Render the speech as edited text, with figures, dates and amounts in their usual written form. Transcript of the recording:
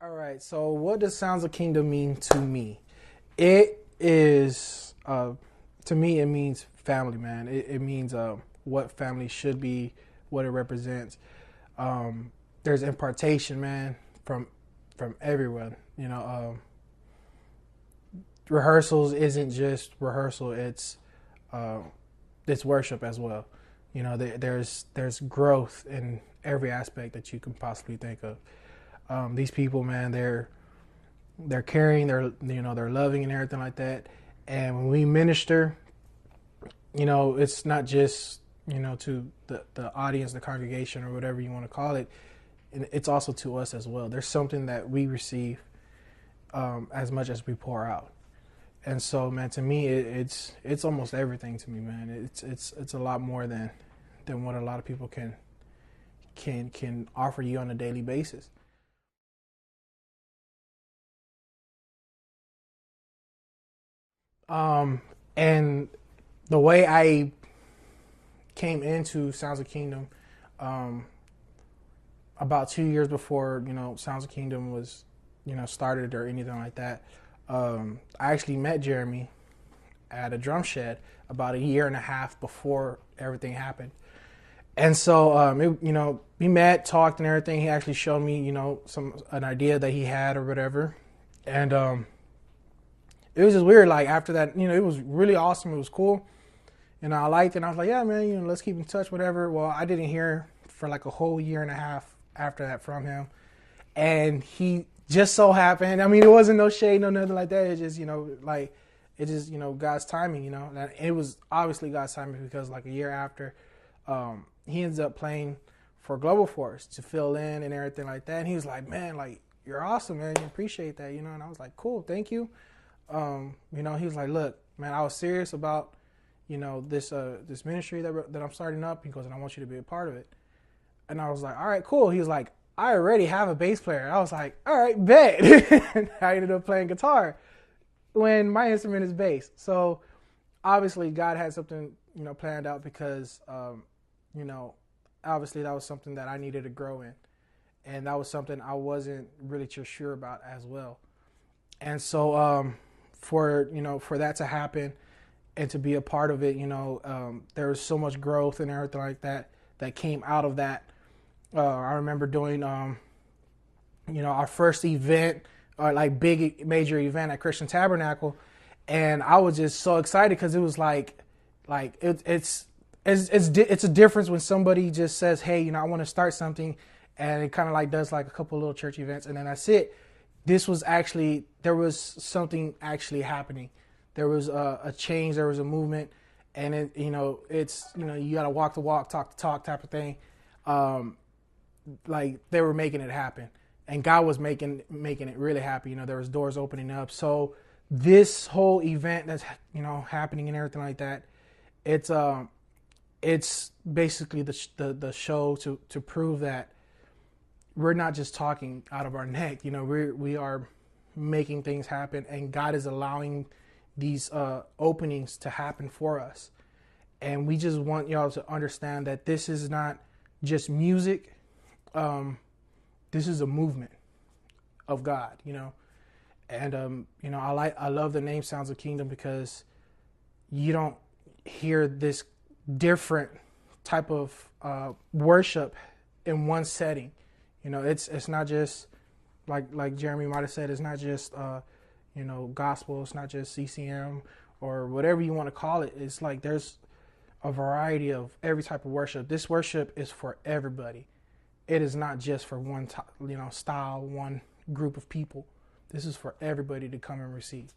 All right. So, what does Sounds of Kingdom mean to me? It is, to me, it means family, man. It means what family should be, what it represents. There's impartation, man, from everyone. Rehearsals isn't just rehearsal; uh, it's worship as well. There's growth in every aspect that you can possibly think of. These people, man, they're caring, they're loving and everything like that. And when we minister, it's not just to the audience, the congregation, or whatever you want to call it. It's also to us as well. There's something that we receive as much as we pour out. And so, man, to me, it's almost everything to me, man. It's a lot more than what a lot of people can offer you on a daily basis. Um, and the way I came into Sounds of Kingdom, um, about 2 years before Sounds of Kingdom was started or anything like that, I actually met Jeremy at a drum shed about a year and a half before everything happened. And so, we met, talked, and everything. He actually showed me, an idea that he had or whatever, and it was just weird. Like after that, it was really awesome. It was cool, and I liked it. And I was like, yeah, man, let's keep in touch, whatever. Well, I didn't hear for like a whole year and a half after that from him, and he just so happened. I mean, it wasn't no shade, no nothing like that. It's just, like it just, God's timing. And it was obviously God's timing because like a year after, he ends up playing for Global Force to fill in and everything like that. And he was like, man, like you're awesome, man. You appreciate that, And I was like, cool, thank you. He was like, look, man, I was serious about, this ministry that I'm starting up. He goes, and I want you to be a part of it. And I was like, all right, cool. He was like, I already have a bass player. I was like, all right, bet. I ended up playing guitar when my instrument is bass. So obviously God had something, planned out because, obviously that was something that I needed to grow in. And that was something I wasn't really too sure about as well. And so, for that to happen and to be a part of it, there was so much growth and everything like that that came out of that. I remember doing, our first event, like big major event at Christian Tabernacle, and I was just so excited because it was it's a difference when somebody just says, hey, I want to start something, and it kind of like does like a couple little church events, and then that's it. There was something actually happening. There was a change, there was a movement, and you got to walk the walk, talk the talk type of thing. Like they were making it happen, and God was making it really happy. There was doors opening up. So this whole event that's happening and everything like that, it's basically the show to prove that we're not just talking out of our neck. We are making things happen, and God is allowing these openings to happen for us. And we just want y'all to understand that this is not just music. This is a movement of God, And I love the name Sounds of Kingdom because you don't hear this different type of worship in one setting. It's not just like Jeremy might have said. It's not just gospel. It's not just CCM or whatever you want to call it. It's like there's a variety of every type of worship. This worship is for everybody. It is not just for one style, one group of people. This is for everybody to come and receive.